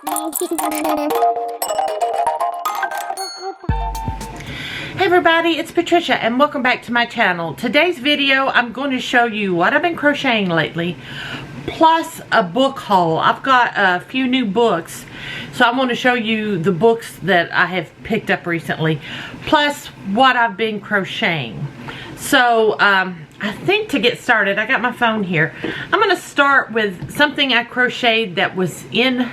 Hey everybody, it's Patricia and welcome back to my channel. Today's video I'm going to show you what I've been crocheting lately, plus a book haul. I've got a few new books, so I want to show you the books that I have picked up recently, plus what I've been crocheting. So I think to get started, I got my phone here. I'm going to start with something I crocheted that was in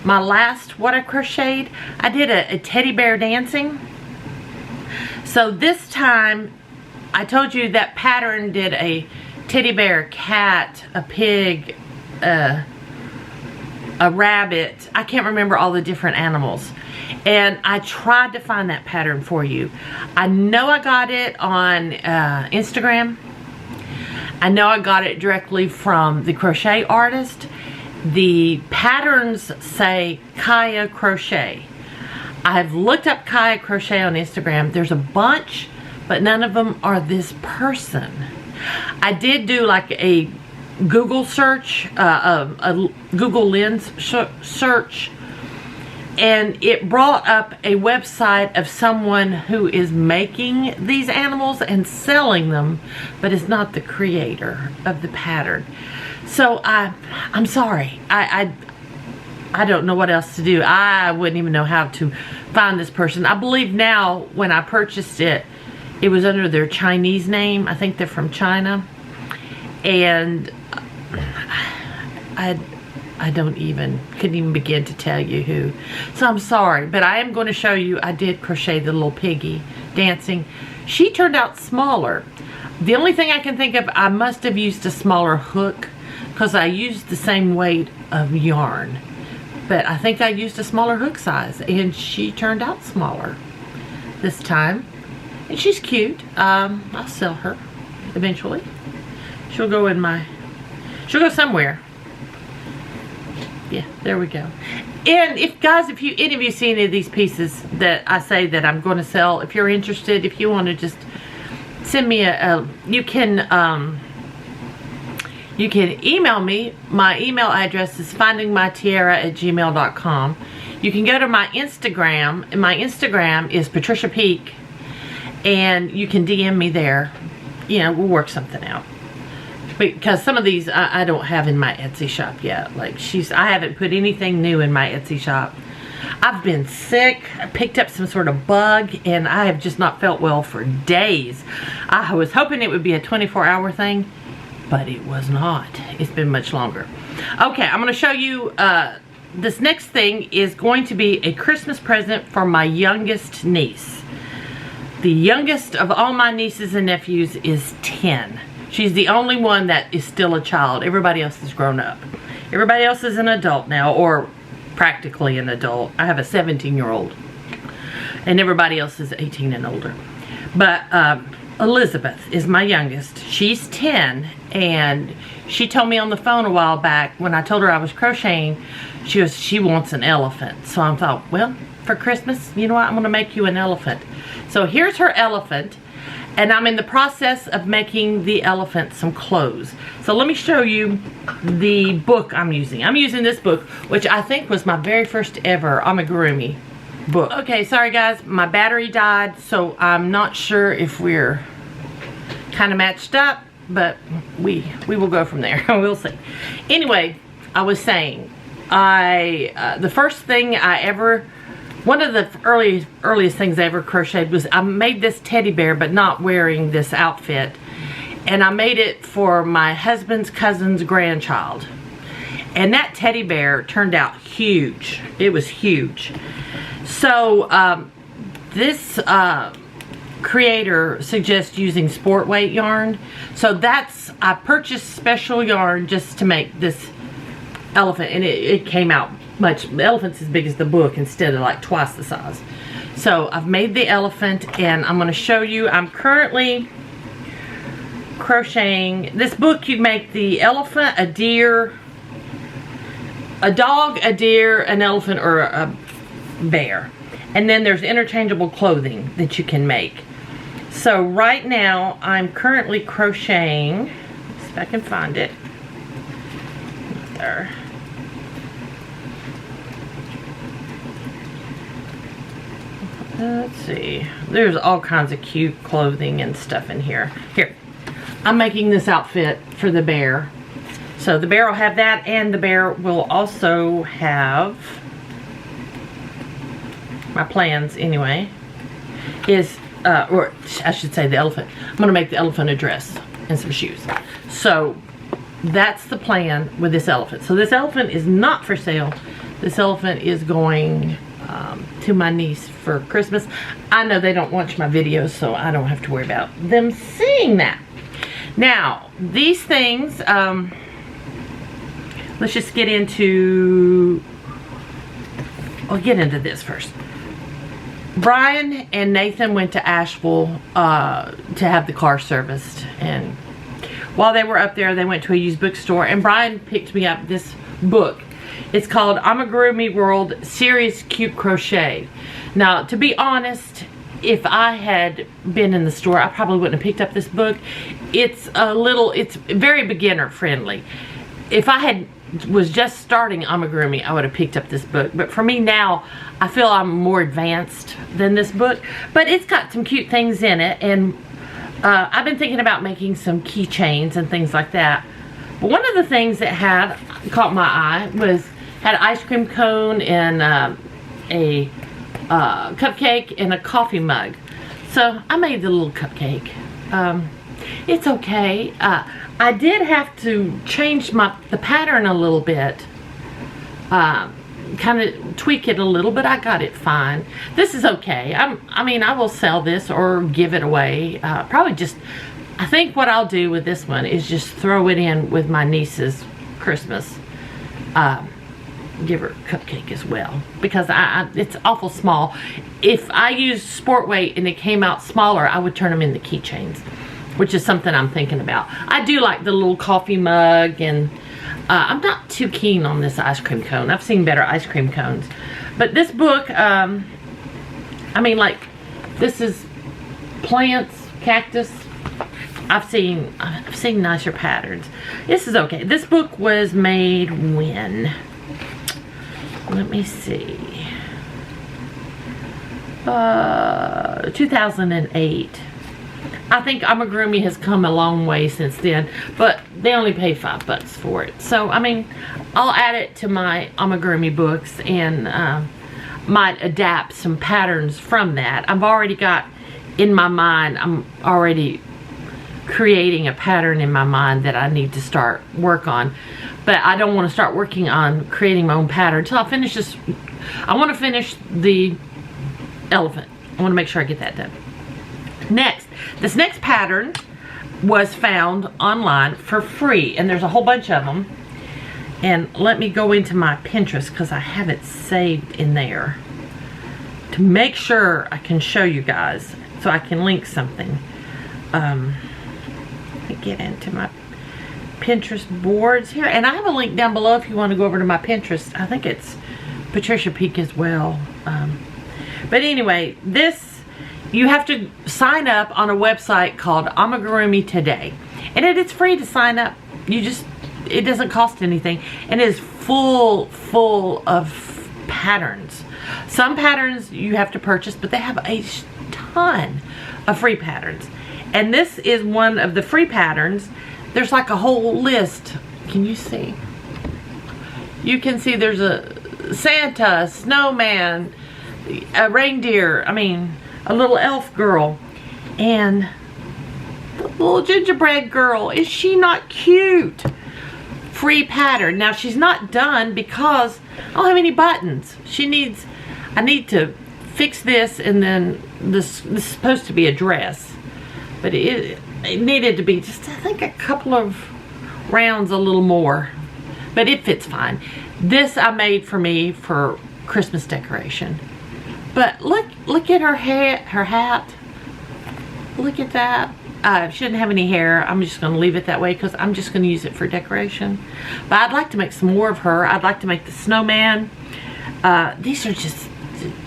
my last what I crocheted. I did a teddy bear dancing. So this time, I told you that pattern did a teddy bear, cat, a pig, a rabbit. I can't remember all the different animals. And I tried to find that pattern for you. I know I got it on Instagram. I know I got it directly from the crochet artist. The patterns say Kaya Crochet. I've looked up Kaya Crochet on Instagram. There's a bunch, but none of them are this person. I did do like a Google search, a Google Lens search, and it brought up a website of someone who is making these animals and selling them, but is not the creator of the pattern. So I'm sorry. I don't know what else to do. I wouldn't even know how to find this person. I believe now when I purchased it, it was under their Chinese name. I think they're from China. And I couldn't even begin to tell you who. So I'm sorry, but I am going to show you. I did crochet the little piggy dancing. She turned out smaller. The only thing I can think of, I must have used a smaller hook because I used the same weight of yarn. But I think I used a smaller hook size, and she turned out smaller this time. And she's cute. I'll sell her eventually. She'll go somewhere. Yeah, there we go. And if any of you see any of these pieces that I say that I'm going to sell, if you're interested, if you want to just send me you can email me. My email address is findingmytiara@gmail.com. You can go to my Instagram, and my Instagram is Patricia Peak, and you can DM me there. You know, we'll work something out. Because some of these I don't have in my Etsy shop yet. Like I haven't put anything new in my Etsy shop. I've been sick. I picked up some sort of bug, and I have just not felt well for days. I was hoping it would be a 24-hour thing, but it was not. It's been much longer. Okay, I'm going to show you, this next thing is going to be a Christmas present for my youngest niece. The youngest of all my nieces and nephews is 10. She's the only one that is still a child. Everybody else is grown up. Everybody else is an adult now, or practically an adult. I have a 17-year-old. And everybody else is 18 and older. But, Elizabeth is my youngest. She's 10, and she told me on the phone a while back when I told her I was crocheting, she wants an elephant. So I thought, well, for Christmas, you know what, I'm going to make you an elephant. So here's her elephant, and I'm in the process of making the elephant some clothes. So let me show you the book I'm using. I'm using this book, which I think was my very first ever Amigurumi book. Okay, sorry guys, my battery died, so I'm not sure if we're kind of matched up, but we will go from there. We'll see. Anyway, I was saying, the first thing one of the earliest things I ever crocheted was I made this teddy bear, but not wearing this outfit, and I made it for my husband's cousin's grandchild. And that teddy bear turned out huge. It was huge. So this creator suggests using sport weight yarn. So I purchased special yarn just to make this elephant, and it came out the elephant's as big as the book instead of like twice the size. So I've made the elephant, and I'm going to show you. I'm currently crocheting. This book, you make the elephant, a deer, a dog, a deer, an elephant, or a bear. And then there's interchangeable clothing that you can make. So right now I'm currently crocheting, let's see if I can find it. There. Let's see. There's all kinds of cute clothing and stuff in here. Here, I'm making this outfit for the bear. So the bear will have that, and the bear will also have, my plans anyway, is, or I should say the elephant. I'm going to make the elephant a dress and some shoes. So that's the plan with this elephant. So this elephant is not for sale. This elephant is going to my niece for Christmas. I know they don't watch my videos, so I don't have to worry about them seeing that. Now, these things, let's just get into, I'll get into this first. Brian and Nathan went to Asheville to have the car serviced, and while they were up there, they went to a used bookstore, and Brian picked me up this book. It's called Amigurumi World Serious Cute Crochet. Now, to be honest, if I had been in the store, I probably wouldn't have picked up this book. It's very beginner friendly. If I was just starting amigurumi, I would have picked up this book. But for me now, I feel I'm more advanced than this book. But it's got some cute things in it, and I've been thinking about making some keychains and things like that. But one of the things that caught my eye had an ice cream cone and a cupcake and a coffee mug. So I made the little cupcake. It's okay. I did have to change the pattern a little bit. Kind of tweak it a little, but I got it fine. This is okay. I mean, I will sell this or give it away. Probably just, I think what I'll do with this one is just throw it in with my niece's Christmas. Give her a cupcake as well, because it's awful small. If I used sport weight and it came out smaller, I would turn them into keychains, which is something I'm thinking about. I do like the little coffee mug, and I'm not too keen on this ice cream cone. I've seen better ice cream cones. But this book, I mean, like, this is plants, cactus. I've seen nicer patterns. This is okay. This book was made when? Let me see. 2008. I think amigurumi has come a long way since then, but they only paid $5 for it. So, I mean, I'll add it to my amigurumi books and might adapt some patterns from that. I've already got in my mind, I'm already creating a pattern in my mind that I need to start work on. But I don't want to start working on creating my own pattern until I finish this. I want to finish the elephant. I want to make sure I get that done. Next, this next pattern was found online for free, and there's a whole bunch of them. And let me go into my Pinterest, because I have it saved in there to make sure I can show you guys, so I can link something. Let me get into my Pinterest boards here, and I have a link down below if you want to go over to my Pinterest. I think it's Patricia Peak as well. But anyway, this, you have to sign up on a website called Amigurumi Today, and it's free to sign up. It doesn't cost anything, and it is full of patterns. Some patterns you have to purchase, but they have a ton of free patterns, and this is one of the free patterns. There's like a whole list. Can you see? You can see there's a Santa, a snowman, a reindeer, I mean, a little elf girl, and the little gingerbread girl. Is she not cute? Free pattern. Now, she's not done because I don't have any buttons. I need to fix this, and then this is supposed to be a dress, but it needed to be just, I think, a couple of rounds a little more, but it fits fine. This I made for me for Christmas decoration. But look at her hat. Look at that. She doesn't have any hair. I'm just going to leave it that way because I'm just going to use it for decoration. But I'd like to make some more of her. I'd like to make the snowman. These are just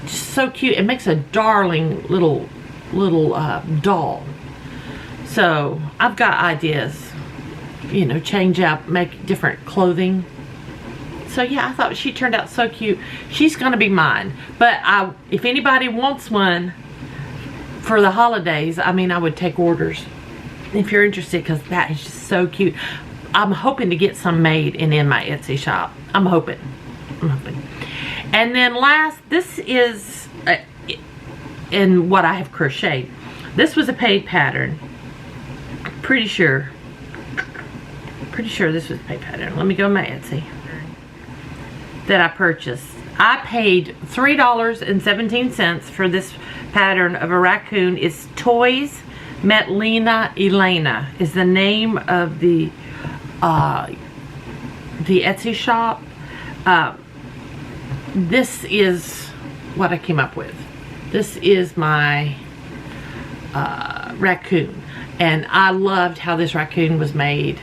so cute. It makes a darling little doll. So I've got ideas, you know, change up, make different clothing. so yeah, I thought she turned out so cute. She's gonna be mine. But if anybody wants one for the holidays, I mean, I would take orders if you're interested, because that is just so cute. I'm hoping to get some made and in my Etsy shop. I'm hoping. And then last, this is in what I have crocheted. This was a pave pattern. Pretty sure this was a pave pattern. Let me go to my Etsy that I purchased. I paid $3.17 for this pattern of a raccoon. It's Toys Metlina Elena is the name of the Etsy shop. This is what I came up with. This is my raccoon, and I loved how this raccoon was made.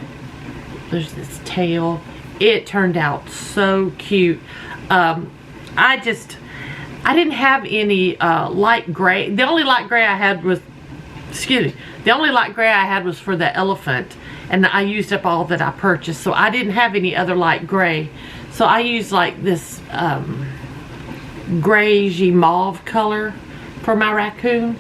There's this tail. It turned out so cute. I didn't have any light gray. The only light gray I had was, the only light gray I had was for the elephant, and I used up all that I purchased, so I didn't have any other light gray. So I used like this grayish mauve color for my raccoon.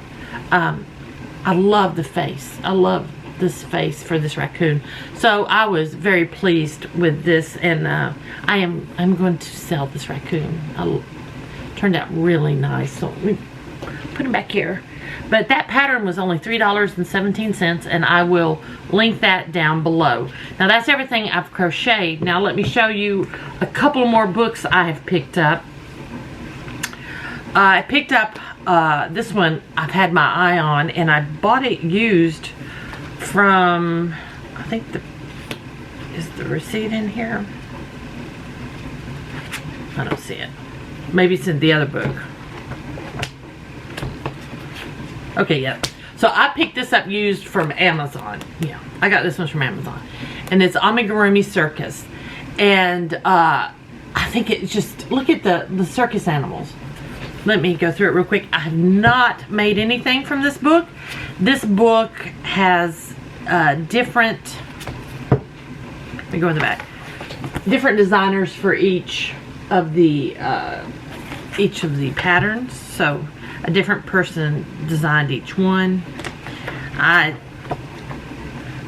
I love the face. I love this face for this raccoon. So I was very pleased with this, and I'm going to sell this raccoon. Turned out really nice. So let me put him back here. But that pattern was only $3.17, and I will link that down below. Now that's everything I've crocheted. Now let me show you a couple more books I have picked up. I picked up this one I've had my eye on, and I bought it used from, I think is the receipt in here? I don't see it. Maybe it's in the other book. Okay, yeah. So I picked this up used from Amazon. Yeah, I got this one from Amazon. And it's Amigurumi Circus. And I think it just, look at the circus animals. Let me go through it real quick. I have not made anything from this book. This book has different, let me go in the back, different designers for each of the patterns. So a different person designed each one.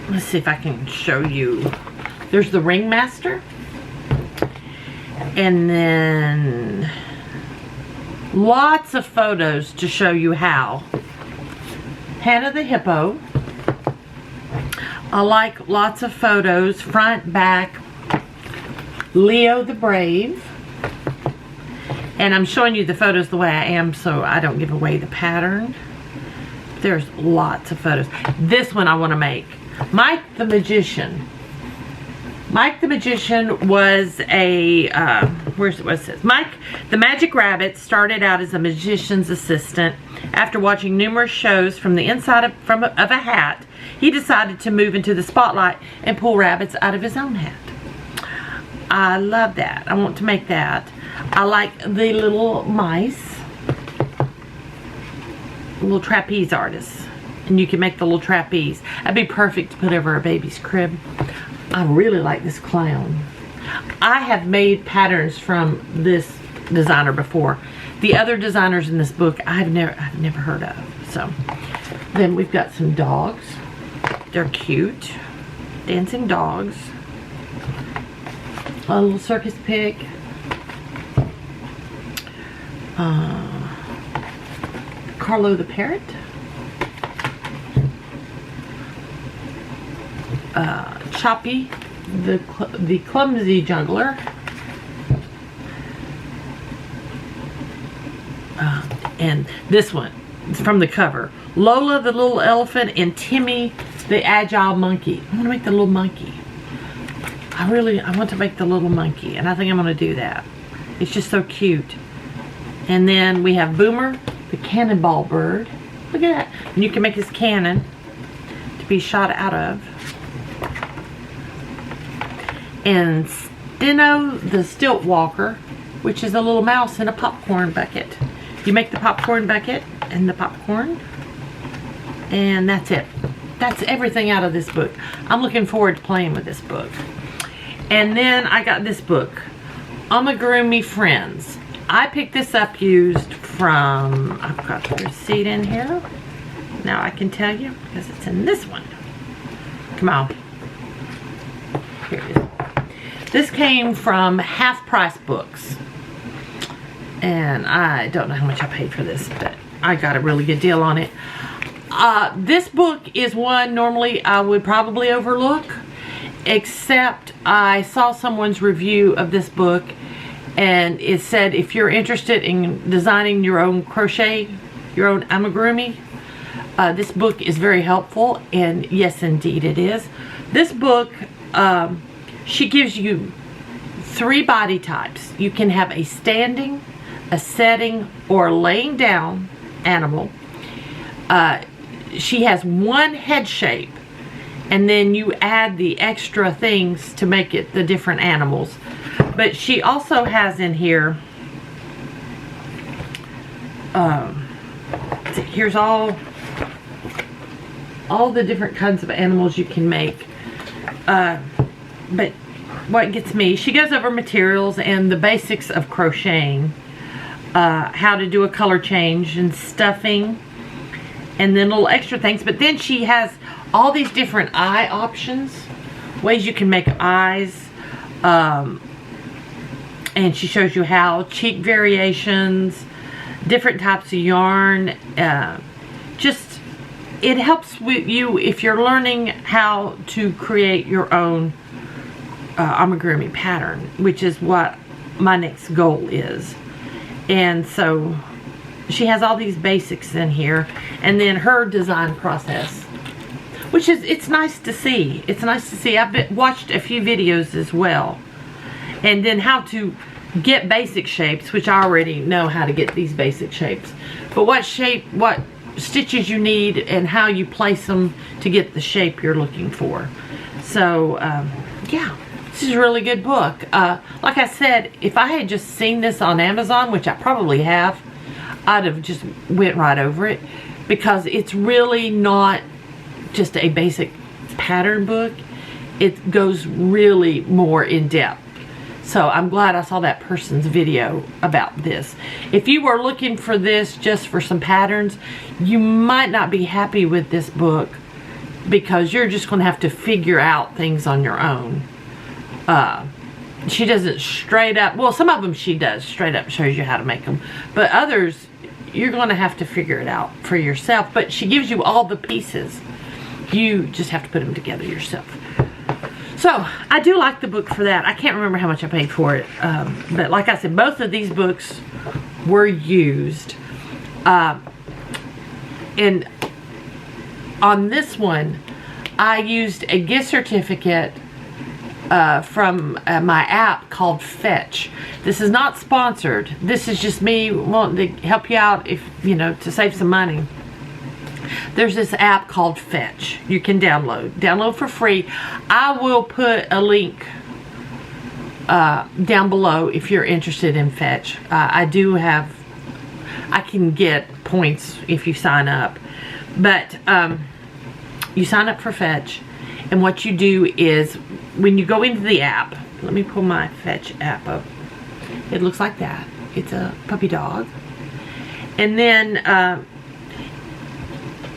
Let's see if I can show you. There's the ringmaster, and then lots of photos to show you how. Hannah the hippo. I like lots of photos, front, back. Leo the brave. And I'm showing you the photos the way I am so I don't give away the pattern. There's lots of photos. This one I want to make. Mike the Magician. Mike the Magician was a, where's what it says? Mike the Magic Rabbit started out as a magician's assistant. After watching numerous shows from the inside of a hat, he decided to move into the spotlight and pull rabbits out of his own hat. I love that. I want to make that. I like the little mice. Little trapeze artists. And you can make the little trapeze. That'd be perfect to put over a baby's crib. I really like this clown. I have made patterns from this designer before. The other designers in this book I've never heard of. So then we've got some dogs. They're cute. Dancing dogs. A little circus pig. Carlo the parrot. Choppy the clumsy juggler. And this one is from the cover. Lola the little elephant and Timmy the agile monkey. I want to make the little monkey. I want to make the little monkey, and I think I'm going to do that. It's just so cute. And then we have Boomer the cannonball bird. Look at that. And you can make his cannon to be shot out of. And Steno the stilt walker, which is a little mouse in a popcorn bucket. You make the popcorn bucket and the popcorn, and that's it. That's everything out of this book. I'm looking forward to playing with this book. And then I got this book, Amigurumi Friends. I picked this up used from, I've got the receipt in here. Now I can tell you because it's in this one. Come on. Here it is. This came from Half Price Books. And I don't know how much I paid for this, but I got a really good deal on it. This book is one normally I would probably overlook, except I saw someone's review of this book, and it said if you're interested in designing your own crochet, your own amigurumi, this book is very helpful, and yes, indeed it is. This book, she gives you 3 body types. You can have a standing, a setting, or laying down animal. She has 1 head shape, and then you add the extra things to make it the different animals. But she also has in here, here's all the different kinds of animals you can make. But what gets me, she goes over materials and the basics of crocheting, how to do a color change and stuffing, and then little extra things. But then she has all these different eye options, ways you can make eyes, and she shows you how, cheek variations, different types of yarn. Just, it helps with you if you're learning how to create your own amigurumi pattern, which is what my next goal is. And so she has all these basics in here, and then her design process, which is, it's nice to see. It's nice to see. I've watched a few videos as well, and then how to get basic shapes, which I already know how to get these basic shapes, but what shape, what stitches you need, and how you place them to get the shape you're looking for. So yeah, this is a really good book. Like I said, if I had just seen this on Amazon, which I probably have, I'd have just went right over it, because it's really not just a basic pattern book. It goes really more in depth. So I'm glad I saw that person's video about this. If you were looking for this just for some patterns, you might not be happy with this book, because you're just going to have to figure out things on your own. She doesn't straight up, well, some of them she does straight up, shows you how to make them, but others you're going to have to figure it out for yourself. But she gives you all the pieces. You just have to put them together yourself. So I do like the book for that. I can't remember how much I paid for it, but like I said, both of these books were used. And on this one, I used a gift certificate from my app called Fetch. This is not sponsored. This is just me wanting to help you out, if you know, to save some money. There's this app called Fetch. You can download for free. I will put a link down below if you're interested in Fetch. I can get points if you sign up, but you sign up for Fetch, and what you do is, when you go into the app, let me pull my Fetch app up. It looks like that. It's a puppy dog. And then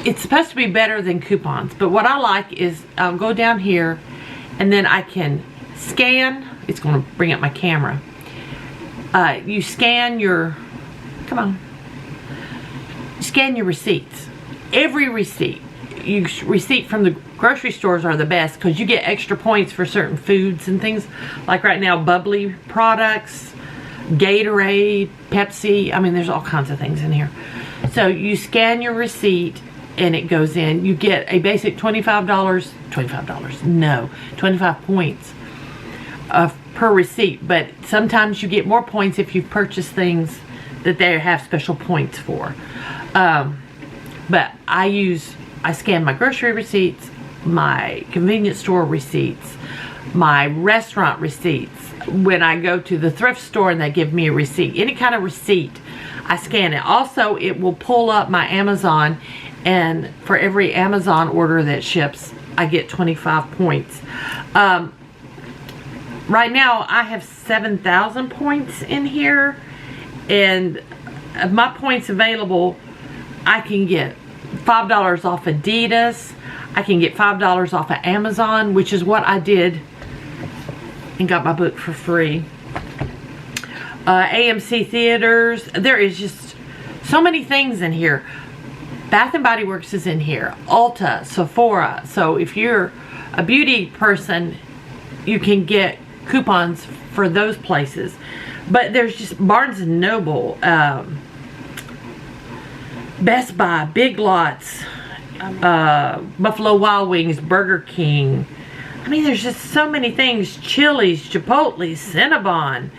it's supposed to be better than coupons, but what I like is I'll go down here, and then I can scan. It's going to bring up my camera. You scan your, come on, scan your receipts. Every receipt. Receipt from the grocery stores are the best, because you get extra points for certain foods and things. Like right now, bubbly products, Gatorade, Pepsi. I mean, there's all kinds of things in here. So you scan your receipt, and it goes in. You get a basic $25. No, 25 points per receipt. But sometimes you get more points if you purchase things that they have special points for. But I scan my grocery receipts, my convenience store receipts, my restaurant receipts. When I go to the thrift store and they give me a receipt, any kind of receipt, I scan it. Also, it will pull up my Amazon, and for every Amazon order that ships, I get 25 points. right now I have 7,000 points in here, and of my points available, I can get $5 off Adidas. I can get $5 off of Amazon, which is what I did and got my book for free. AMC Theaters. There is just so many things in here. Bath and Body Works is in here. Ulta, Sephora. So if you're a beauty person, you can get coupons for those places. But there's just Barnes and Noble, Best Buy, Big Lots, Buffalo Wild Wings, Burger King. I mean, there's just so many things. Chili's, Chipotle, Cinnabon,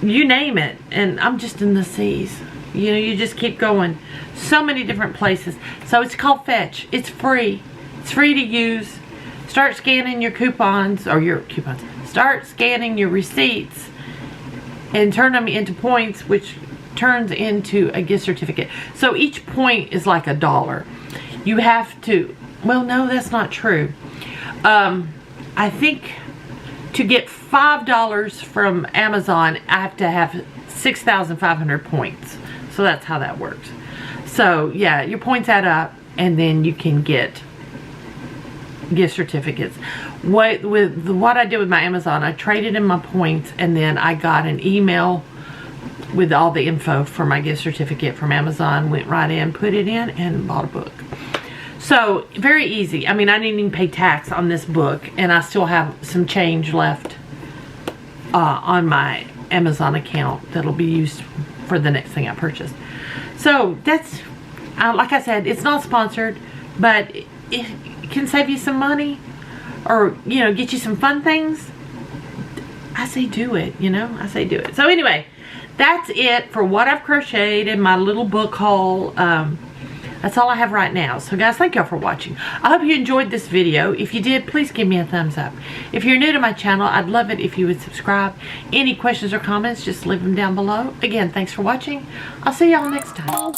you name it. And I'm just in the seas. You know, you just keep going. So many different places. So it's called Fetch. It's free. It's free to use. Start scanning your coupons, or your coupons. Start scanning your receipts and turn them into points, which turns into a gift certificate. So each point is like $1. You have to, well, no, that's not true. I think to get $5 from Amazon, I have to have 6,500 points. So that's how that works. So yeah, your points add up, and then you can get gift certificates. What I did with my Amazon, I traded in my points, and then I got an email with all the info for my gift certificate from Amazon. Went right in, put it in, and bought a book. So very easy. I mean, I didn't even pay tax on this book, and I still have some change left on my Amazon account that'll be used for the next thing I purchase. So that's, like I said, it's not sponsored, but it can save you some money, or, you know, get you some fun things. I say do it, you know, I say do it. So anyway, that's it for what I've crocheted in my little book haul. That's all I have right now. So guys, thank y'all for watching. I hope you enjoyed this video. If you did, please give me a thumbs up. If you're new to my channel, I'd love it if you would subscribe. Any questions or comments, just leave them down below. Again, thanks for watching. I'll see y'all next time.